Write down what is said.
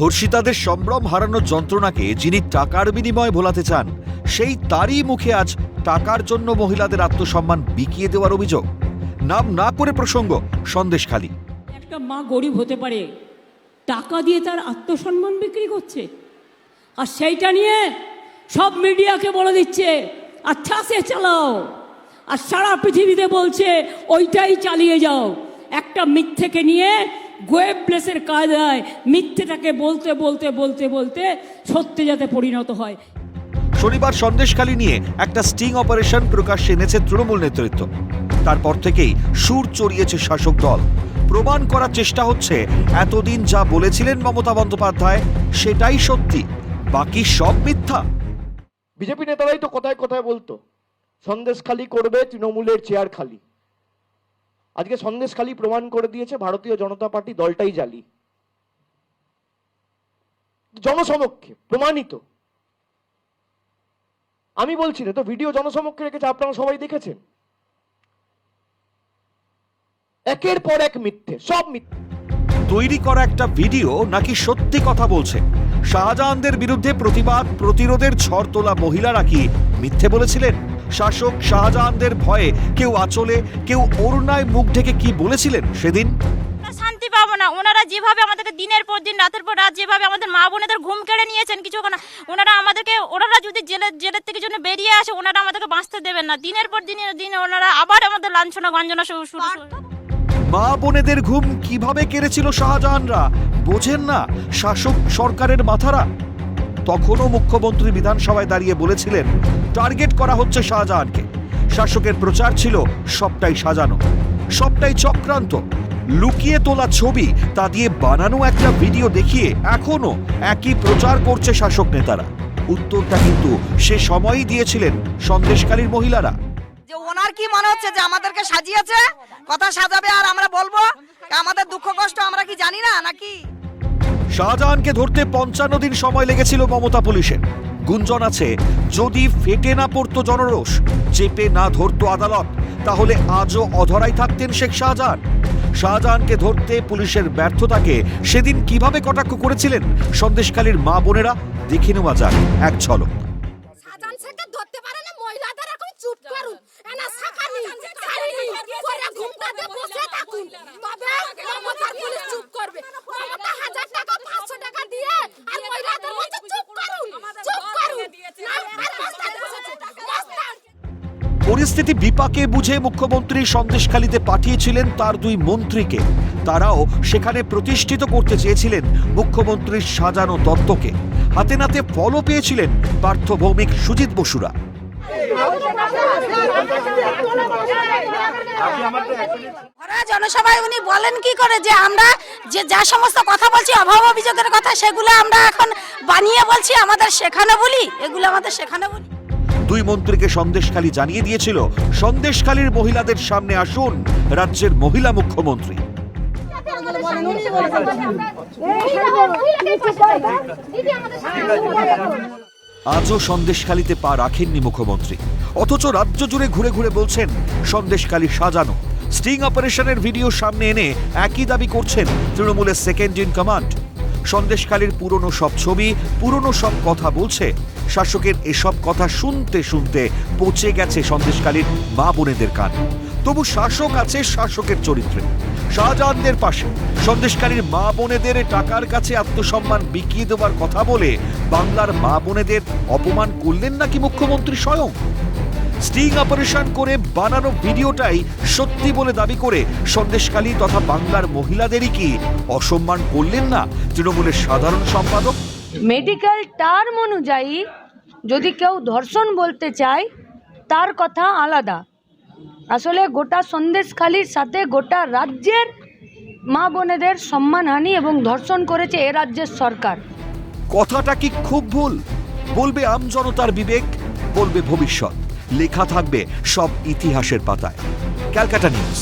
ধর্ষিতাদের সম্ভ্রম হারানোর যন্ত্রণাকে যিনি টাকার বিনিময়ে ভোলাতে চান, সেই তারই মুখে আজ টাকার জন্য মহিলাদের আত্মসম্মান বিকিয়ে দেওয়ার অভিযোগ। নাম না করে প্রসঙ্গ সন্দেশখালী। একটা মা গরিব হতে পারে, টাকা দিয়ে তার আত্মসম্মান বিক্রি করছে, আর সেইটা নিয়ে সব মিডিয়াকে বলে দিচ্ছে আচ্ছা সে চালাও, আর সারা পৃথিবীতে বলছে ওইটাই চালিয়ে যাও। একটা মিথ্যেকে নিয়ে গোয়েবলেসের কায়দায় মিথ্যেটাকে বলতে বলতে বলতে বলতে সত্যি যাতে পরিণত হয়। শনিবার সন্দেশখালী নিয়ে একটা স্টিং অপারেশন প্রকাশ্যে এনেছে তৃণমূল নেতৃত্ব। তারপর থেকেই সুর চড়িয়েছে শাসক দল। প্রমাণ করার চেষ্টা হচ্ছে এতদিন যা বলেছিলেন মমতা বন্দ্যোপাধ্যায় সেটাই সত্যি, বাকি সব মিথ্যা। বিজেপি নেতারাই তো কথায় কথায় বলতো সন্দেশখালী করবে তৃণমূলের চেয়ার খালি। আজকে সন্দেশখালী প্রমাণ করে দিয়েছে ভারতীয় জনতা পার্টি দলটাই জালি, জনসমক্ষে প্রমাণিত। আমি বলছি না তো, ভিডিও জনসমক্ষে রেখেছে, আপনারা সবাই দেখেছেন। একের পর এক মিথ্যে, সব মিথ্যে। তৈরি করা একটা ভিডিও নাকি সত্যি কথা বলছে? শাহজাহানদের বিরুদ্ধে প্রতিবাদ প্রতিরোধের ঝড় তোলা মহিলারা কি মিথ্যে বলেছিলেন? শাসক শাহজাহানদের ভয়ে কেউ আঁচলে, কেউ ওড়নায় মুখ ঢেকে কি বলেছিলেন সেদিন? শান্তি পাবো না। ওনারা যেভাবে আমাদেরকে দিনের পর দিন রাতের পর রাত যেভাবে আমাদের মা বোনেদের ঘুম কেড়ে নিয়েছেন কিছু না, ওনারা যদি জেলের থেকে জন্য বেরিয়ে আসে ওনারা আমাদেরকে বাঁচতে দেবেন না। দিনের পর দিন ওনারা আবার আমাদের লাঞ্ছনা গঞ্জনা শুরু। মা বোনেদের ঘুম কিভাবে কেড়েছিল শাহজাহানরা বোঝেন না শাসক সরকারের মাথারা? তখনও মুখ্যমন্ত্রী বিধানসভায় দাঁড়িয়ে বলেছিলেন টার্গেট করা হচ্ছে শাহজাহানকে। শাসকের প্রচার ছিল সবটাই সাজানো, সবটাই চক্রান্ত। লুকিয়ে তোলা ছবি, তা দিয়ে বানানো একটা ভিডিও দেখিয়ে এখনো একই প্রচার করছে শাসক নেতারা। উত্তরটা কিন্তু সে সময়ই দিয়েছিলেন সন্দেশখালীর মহিলারা। যে ওনার কি মনে হচ্ছে যে আমাদেরকে সাজিয়েছে, কথা সাজাবে আর আমরা বলবো? আমাদের দুঃখ কষ্ট আমরা কি জানি না নাকি? শাহজাহানকে ধরতে 55 দিন সময় লেগেছিল মমতা পুলিশের। গুঞ্জন আছে যদি ফেটে না পড়তো জনরোষ, চেপে না ধরতো আদালত, তাহলে আজও অধরাই থাকতেন শেখ শাহজাহান। শাহজাহানকে ধরতে পুলিশের ব্যর্থতাকে সেদিন কিভাবে কটাক্ষ করেছিলেন সন্দেশখালীর মা বোনেরা, দেখে নেওয়া যাক এক ঝলক। শাহজাহান শেখকে ধরতে পারে না, মহিলাদের এখন চুপ করুন, এনা সাকানি সারিনি করে ঘুমটাতে বসে থাকুন, তবে মমতার পুলিশ চুপ করবে। মমতা 1000 টাকা 500 টাকা দিয়ে আর মহিলাদের বলছে চুপ করুন, চুপ করুন না, আর মস্তান বসেছে মস্তান। পরিস্থিতি বিপাকে বুঝে মুখ্যমন্ত্রী সন্দেশখালীতে পাঠিয়েছিলেন তার 2 মন্ত্রীকে। তারাও সেখানে প্রতিষ্ঠিত করতে চেয়েছিলেন মুখ্যমন্ত্রীর সাজানো তত্ত্বকে। হাতে নাতে ফলও পেয়েছিলেন পার্থ ভৌমিক, সুজিত বসুরা। জনসভায় উনি বলেন কি করে যে আমরা যে যা সমস্ত কথা বলছি অভাব অভিযোগের কথা, সেগুলো আমরা এখন বানিয়ে বলছি, আমাদের শেখানো বলি, এগুলো আমাদের শেখানো বলি। 2 মন্ত্রীকে সন্দেশখালী জানিয়ে দিয়েছিল সন্দেশখালীর মহিলাদের সামনে আসুন রাজ্যের মহিলা মুখ্যমন্ত্রী। আজও সন্দেশখালীতে পা রাখেননি মুখ্যমন্ত্রী, অথচ রাজ্য জুড়ে ঘুরে ঘুরে বলছেন সন্দেশখালী সাজানো। স্টিং অপারেশনের ভিডিও সামনে এনে একই দাবি করছেন তৃণমূলের সেকেন্ড ইন কমান্ড। সন্দেশখালীর পুরনো সব ছবি, পুরনো সব কথা বলছে। শাসকের এসব কথা শুনতে শুনতে পচে গেছে সন্দেশখালীর মা বোনেদের কান। তবু শাসক আছে শাসকের চরিত্রে। শাহজাহানদের পাশে সন্দেশখালীর মা বোনেদের টাকার কাছে আত্মসম্মান বিকিয়ে দেওয়ার কথা বলে বাংলার মা বোনেদের অপমান করলেন নাকি মুখ্যমন্ত্রী স্বয়ং? স্টিং অপারেশন করে বানানো ভিডিওটাই সত্যি বলে দাবি করে সন্দেশখালী তথা বাংলার মহিলাদেরই কি অসম্মান করলেন না তৃণমূলের সাধারণ সম্পাদক? মেডিকেল টার্ম অনুযায়ী যদি কেউ ধর্ষণ বলতে চায় তার কথা আলাদা। আসলে গোটা সন্দেশখালীর সাথে গোটা রাজ্যের মা বোনেদের সম্মানহানি এবং ধর্ষণ করেছে এ রাজ্যের সরকার। কথাটা কি খুব ভুল? বলবে আমজনতার বিবেক, বলবে ভবিষ্যৎ। লেখা থাকবে সব ইতিহাসের পাতায়। ক্যালকাটা নিউজ।